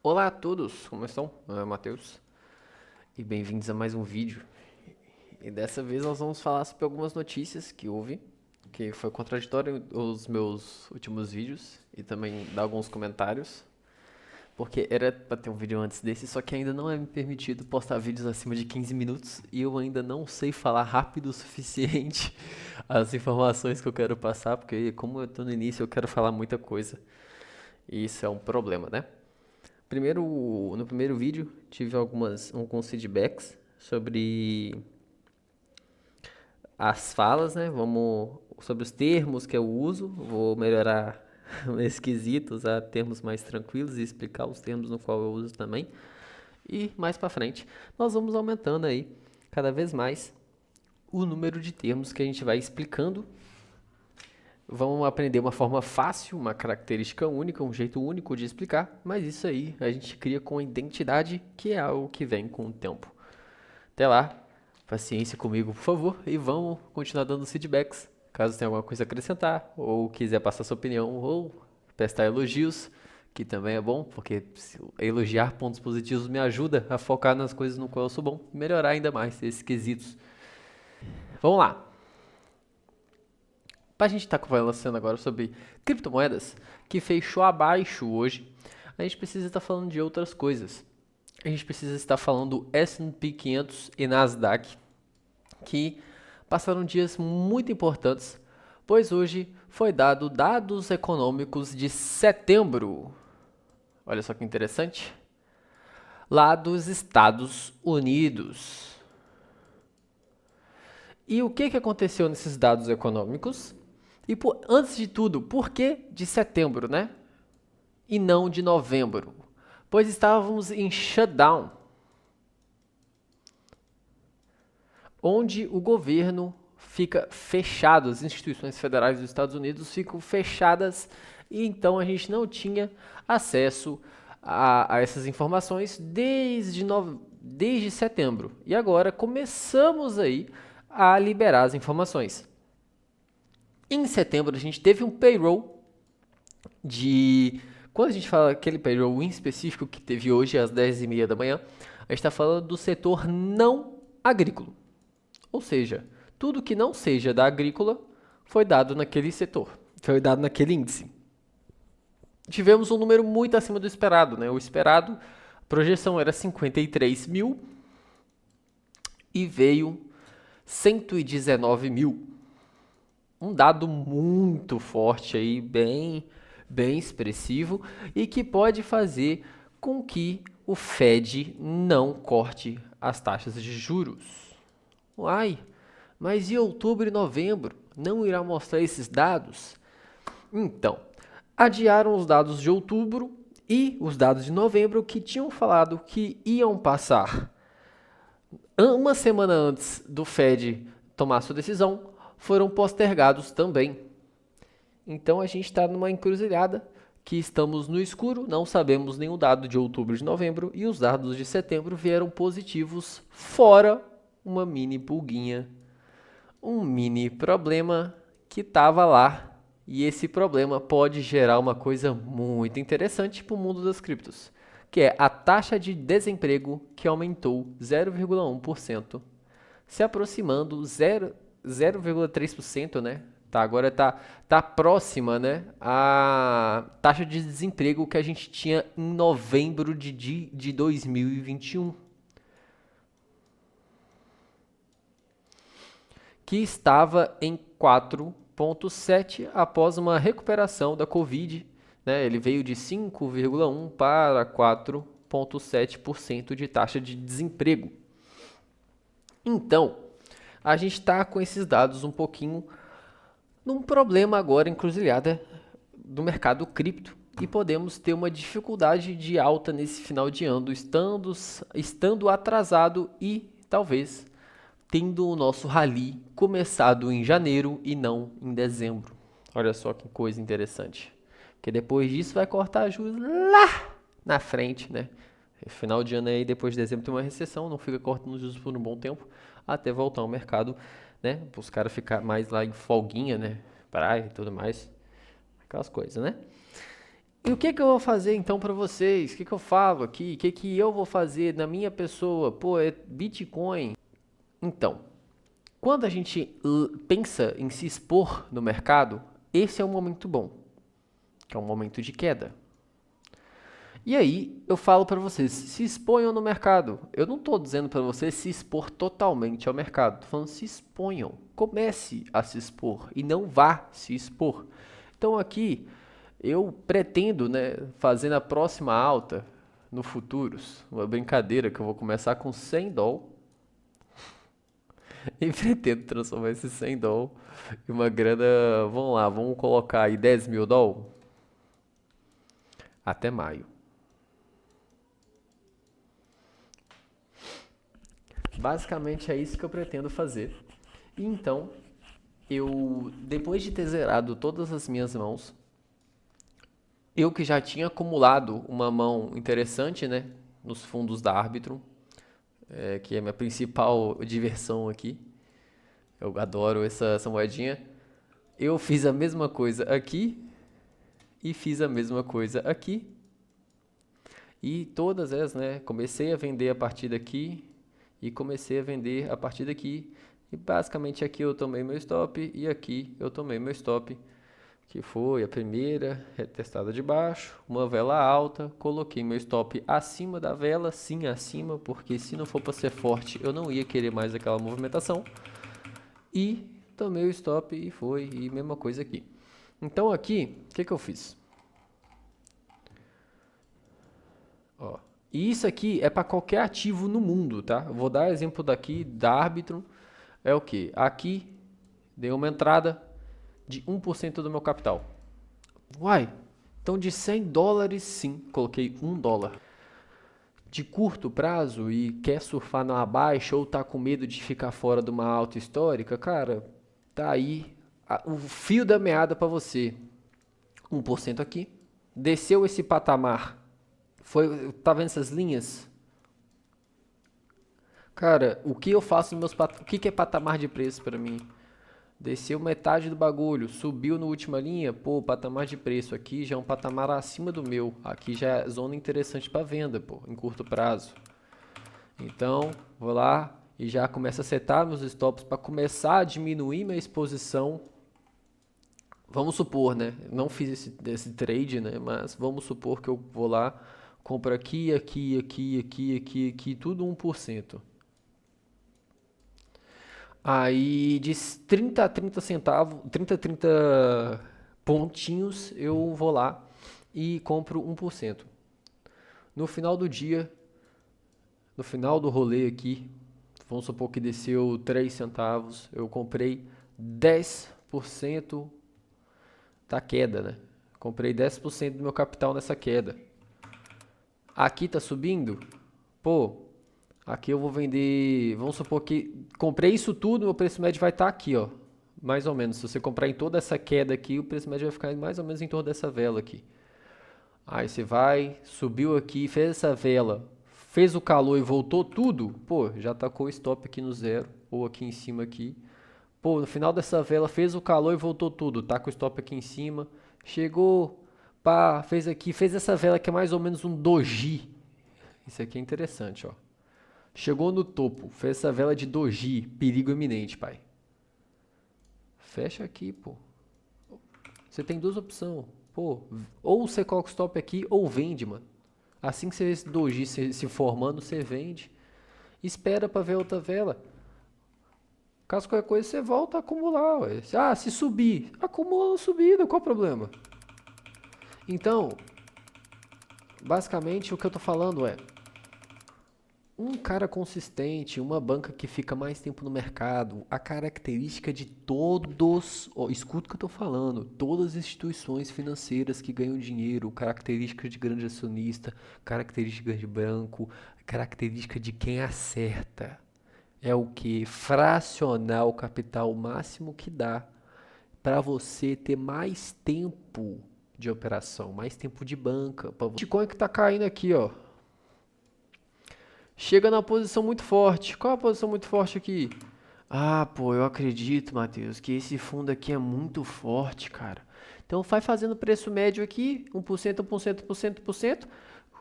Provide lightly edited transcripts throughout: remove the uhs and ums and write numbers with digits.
Olá a todos, como estão? Meu nome é Matheus e bem-vindos a mais um vídeo. E dessa vez nós vamos falar sobre algumas notícias que houve, que foi contraditório os meus últimos vídeos e também dar alguns comentários, porque era para ter um vídeo antes desse, só que ainda não é me permitido postar vídeos acima de 15 minutos e eu ainda não sei falar rápido o suficiente as informações que eu quero passar, porque como eu tô no início eu quero falar muita coisa e isso é um problema, né? No primeiro vídeo, tive alguns feedbacks sobre as falas, né? Sobre os termos que eu uso. Vou melhorar nesse quesito, usar termos mais tranquilos e explicar os termos no qual eu uso também. E mais pra frente, nós vamos aumentando aí cada vez mais o número de termos que a gente vai explicando. Vamos aprender uma forma fácil, uma característica única, um jeito único de explicar, mas isso aí a gente cria com a identidade, que é algo que vem com o tempo. Até lá, paciência comigo, por favor, e vamos continuar dando feedbacks. Caso tenha alguma coisa a acrescentar, ou quiser passar sua opinião, ou prestar elogios, que também é bom, porque elogiar pontos positivos me ajuda a focar nas coisas no qual eu sou bom e melhorar ainda mais esses quesitos. Vamos lá. Para a gente estar conversando agora sobre criptomoedas, que fechou abaixo hoje, a gente precisa estar falando de outras coisas. A gente precisa estar falando do S&P 500 e Nasdaq, que passaram dias muito importantes, pois hoje foi dado dados econômicos de setembro. Olha só que interessante. Lá dos Estados Unidos. E o que aconteceu nesses dados econômicos? E antes de tudo, por que de setembro, né? E não de novembro? Pois estávamos em shutdown, onde o governo fica fechado, as instituições federais dos Estados Unidos ficam fechadas e então a gente não tinha acesso a essas informações desde setembro. E agora começamos aí a liberar as informações. Em setembro a gente teve um payroll de... Quando a gente fala aquele payroll em específico que teve hoje às 10h30 da manhã, a gente está falando do setor não agrícola. Ou seja, tudo que não seja da agrícola foi dado naquele setor, foi dado naquele índice. Tivemos um número muito acima do esperado, né? O esperado, a projeção era 53 mil e veio 119 mil. Um dado muito forte aí, bem expressivo e que pode fazer com que o Fed não corte as taxas de juros. Uai, mas e outubro e novembro? Não irá mostrar esses dados? Então, adiaram os dados de outubro e os dados de novembro que tinham falado que iam passar uma semana antes do Fed tomar sua decisão, foram postergados também. Então a gente está numa encruzilhada que estamos no escuro, não sabemos nenhum dado de outubro e de novembro e os dados de setembro vieram positivos, fora uma mini pulguinha, um mini problema que estava lá. E esse problema pode gerar uma coisa muito interessante para o mundo das criptos, que é a taxa de desemprego que aumentou 0,1%, se aproximando 0,3%, né? Tá, agora tá próxima, né? A taxa de desemprego que a gente tinha em novembro de 2021, que estava em 4,7 após uma recuperação da Covid, né? Ele veio de 5,1 para 4,7% de taxa de desemprego. Então, a gente está com esses dados um pouquinho num problema agora encruzilhada do mercado cripto e podemos ter uma dificuldade de alta nesse final de ano, estando atrasado e talvez tendo o nosso rally começado em janeiro e não em dezembro. Olha só que coisa interessante. Porque depois disso vai cortar juros lá na frente, né? Final de ano aí, depois de dezembro tem uma recessão, não fica cortando juros por um bom tempo, até voltar ao mercado, né? Para os caras ficar mais lá em folguinha, né? Praia e tudo mais. Aquelas coisas, né? E o que que eu vou fazer então para vocês? O que que eu falo aqui? O que que eu vou fazer na minha pessoa? Pô, é Bitcoin. Então, quando a gente pensa em se expor no mercado, esse é um momento bom, que é um momento de queda. E aí, eu falo para vocês, se exponham no mercado. Eu não estou dizendo para vocês se expor totalmente ao mercado. Estou falando se exponham. Comece a se expor e não vá se expor. Então aqui, eu pretendo, né, fazer na próxima alta, no futuros, uma brincadeira que eu vou começar com 100 doll e pretendo transformar esse 100 doll em uma grana, vamos lá, vamos colocar aí 10 mil doll até maio. Basicamente é isso que eu pretendo fazer. E então, eu, depois de ter zerado todas as minhas mãos, eu que já tinha acumulado uma mão interessante, né, nos fundos da Arbitrum, que é a minha principal diversão aqui. Eu adoro essa moedinha. Eu fiz a mesma coisa aqui e fiz a mesma coisa aqui. E todas elas, né, comecei a vender a partir daqui e comecei a vender a partir daqui. E basicamente aqui eu tomei meu stop e aqui eu tomei meu stop, que foi a primeira retestada de baixo, uma vela alta, coloquei meu stop acima da vela, sim acima, porque se não for para ser forte eu não ia querer mais aquela movimentação. E tomei o stop e foi, e mesma coisa aqui. Então aqui, o que que eu fiz? Ó, e isso aqui é para qualquer ativo no mundo, tá? Eu vou dar exemplo daqui da Arbitrum. É o que? Aqui dei uma entrada de 1% do meu capital. Uai, então de 100 dólares, sim, coloquei 1 dólar. De curto prazo e quer surfar na baixa ou tá com medo de ficar fora de uma alta histórica, cara, tá aí o fio da meada para você. 1% aqui. Desceu esse patamar. Foi, tá vendo essas linhas? Cara, o que eu faço nos meus o que que é patamar de preço para mim? Desceu metade do bagulho, subiu na última linha, pô, patamar de preço aqui já é um patamar acima do meu. Aqui já é zona interessante para venda, pô, em curto prazo. Então, vou lá e já começo a setar meus stops para começar a diminuir minha exposição. Vamos supor, né? Não fiz esse trade, né? Mas vamos supor que eu vou lá, compro aqui, aqui, aqui, aqui, aqui, aqui, tudo 1%. Aí de 30 a 30 centavos, 30 a 30 pontinhos, eu vou lá e compro 1%. No final do dia, no final do rolê aqui, vamos supor que desceu 3 centavos, eu comprei 10% da queda, né? Comprei 10% do meu capital nessa queda. Aqui tá subindo? Pô, aqui eu vou vender, vamos supor que comprei isso tudo, meu preço médio vai estar aqui, ó. Mais ou menos. Se você comprar em toda essa queda aqui, o preço médio vai ficar mais ou menos em torno dessa vela aqui. Aí você vai, subiu aqui, fez essa vela, fez o calor e voltou tudo, pô, já tacou o stop aqui no zero, ou aqui em cima aqui. Pô, no final dessa vela fez o calor e voltou tudo, tá com o stop aqui em cima. Chegou, pá, fez aqui, fez essa vela que é mais ou menos um doji. Isso aqui é interessante, ó. Chegou no topo, fez essa vela de doji, perigo iminente, pai. Fecha aqui, pô. Você tem duas opções. Pô, ou você coloca o stop aqui ou vende, mano. Assim que você vê esse doji se formando, você vende. Espera pra ver outra vela. Caso qualquer coisa, você volta a acumular. Ué. Ah, se subir, acumula na subida, qual o problema? Então, basicamente o que eu tô falando é um cara consistente, uma banca que fica mais tempo no mercado, a característica de todos, ó, escuta o que eu estou falando, todas as instituições financeiras que ganham dinheiro, característica de grande acionista, característica de branco, característica de quem acerta, é o que? Fracionar o capital máximo que dá para você ter mais tempo de operação, mais tempo de banca. O Bitcoin que está caindo aqui, ó. Chega na posição muito forte. Qual é a posição muito forte aqui? Ah, pô, eu acredito, Matheus, que esse fundo aqui é muito forte, cara. Então vai fazendo preço médio aqui, 1%, 1%, 1%, 1%,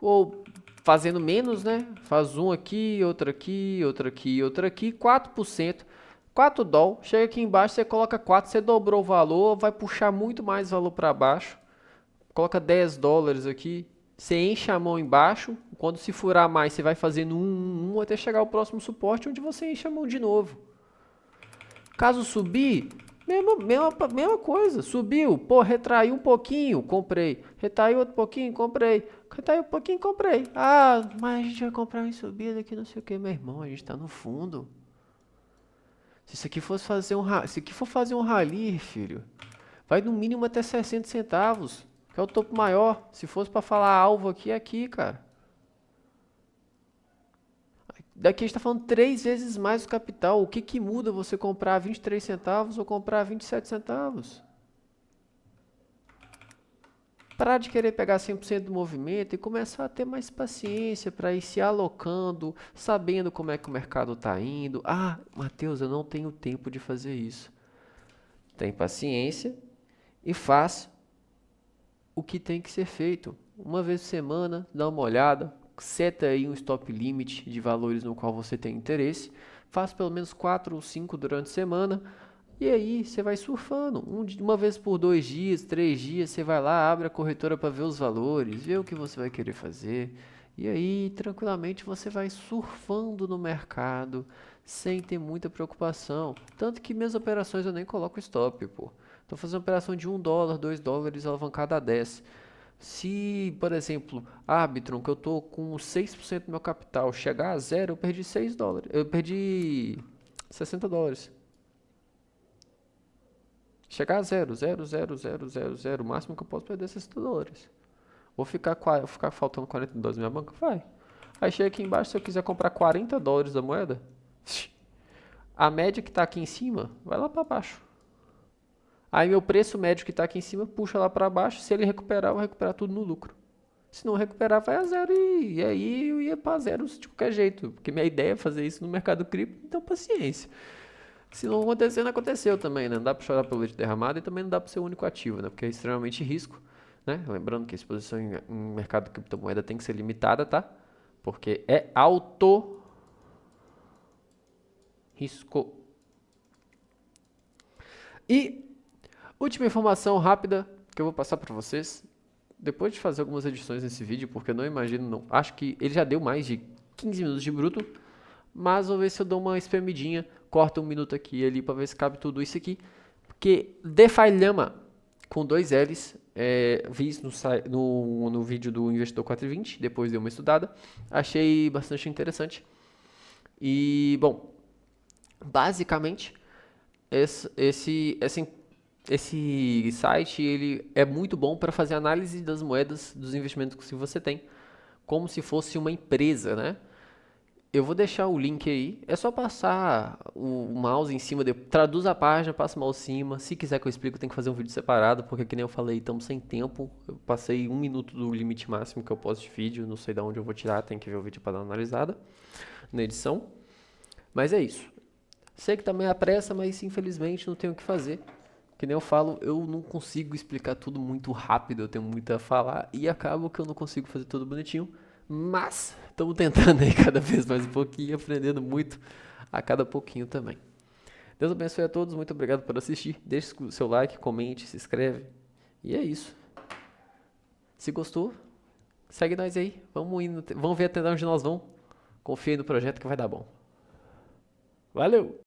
ou fazendo menos, né? Faz um aqui, outro aqui, outro aqui, outro aqui, 4%. 4 doll, chega aqui embaixo, você coloca 4, você dobrou o valor, vai puxar muito mais valor para baixo. Coloca 10 dólares aqui, você enche a mão embaixo, quando se furar mais, você vai fazendo até chegar ao próximo suporte, onde você enche a mão de novo. Caso subir, mesma coisa, subiu, pô, retraiu um pouquinho, comprei. Retraiu outro pouquinho, comprei. Retraiu um pouquinho, comprei. Ah, mas a gente vai comprar em subida aqui, não sei o que, meu irmão, a gente tá no fundo. Se isso aqui fosse fazer se aqui for fazer um rally, filho, vai no mínimo até 60 centavos, que é o topo maior. Se fosse para falar alvo aqui, é aqui, cara. Daqui a gente está falando 3 vezes mais o capital. O que que muda você comprar 23 centavos ou comprar 27 centavos? Parar de querer pegar 100% do movimento e começar a ter mais paciência para ir se alocando, sabendo como é que o mercado está indo. Ah, Matheus, eu não tenho tempo de fazer isso. Tem paciência e faz o que tem que ser feito. Uma vez por semana, dá uma olhada, seta aí um stop limit de valores no qual você tem interesse, faz pelo menos 4 ou 5 durante a semana, e aí você vai surfando. Uma vez por 2 dias, 3 dias, você vai lá, abre a corretora para ver os valores, ver o que você vai querer fazer, e aí tranquilamente você vai surfando no mercado, sem ter muita preocupação. Tanto que minhas operações eu nem coloco stop, pô. Estou fazendo operação de 1 dólar, 2 dólares alavancada a 10. Se, por exemplo, Arbitrum, que eu estou com 6% do meu capital, chegar a zero, eu perdi 6 dólares. Eu perdi 60 dólares. Chegar a zero, zero, zero, zero, zero, zero. O máximo que eu posso perder é 60 dólares. Vou ficar faltando 40 dólares na minha banca? Vai. Aí chega aqui embaixo, se eu quiser comprar 40 dólares da moeda, a média que está aqui em cima, vai lá para baixo. Aí meu preço médio que está aqui em cima puxa lá para baixo. Se ele recuperar, eu vou recuperar tudo no lucro. Se não recuperar, vai a zero. E aí eu ia para zero de qualquer jeito. Porque minha ideia é fazer isso no mercado cripto, então paciência. Se não acontecer, não aconteceu também, né? Não dá para chorar pelo leite derramado e também não dá para ser o único ativo, né? Porque é extremamente risco, né? Lembrando que a exposição em mercado de criptomoeda tem que ser limitada, tá? Porque é alto risco. E última informação rápida que eu vou passar para vocês. Depois de fazer algumas edições nesse vídeo, porque eu não imagino, não, acho que ele já deu mais de 15 minutos de bruto, mas vou ver se eu dou uma espremidinha, corto um minuto aqui e ali para ver se cabe tudo isso aqui. Porque DeFi Llama, com 2 L's, vi isso no vídeo do Investidor 420, depois dei uma estudada, achei bastante interessante. E, bom, basicamente, esse site ele é muito bom para fazer análise das moedas dos investimentos que você tem, como se fosse uma empresa, né? Eu vou deixar o link aí, é só passar o mouse em cima, traduz a página, passa o mouse em cima. Se quiser que eu explique, tem que fazer um vídeo separado, porque que nem eu falei, estamos sem tempo. Eu passei 1 minuto do limite máximo que eu posto de vídeo, não sei de onde eu vou tirar, tem que ver o vídeo para dar uma analisada na edição. Mas é isso. Sei que também é a pressa, mas infelizmente não tenho o que fazer. Que nem eu falo, eu não consigo explicar tudo muito rápido, eu tenho muito a falar e acaba que eu não consigo fazer tudo bonitinho. Mas estamos tentando aí cada vez mais um pouquinho, aprendendo muito a cada pouquinho também. Deus abençoe a todos, muito obrigado por assistir. Deixe o seu like, comente, se inscreve. E é isso. Se gostou, segue nós aí. Vamos ver até onde nós vamos. Confia aí no projeto que vai dar bom. Valeu!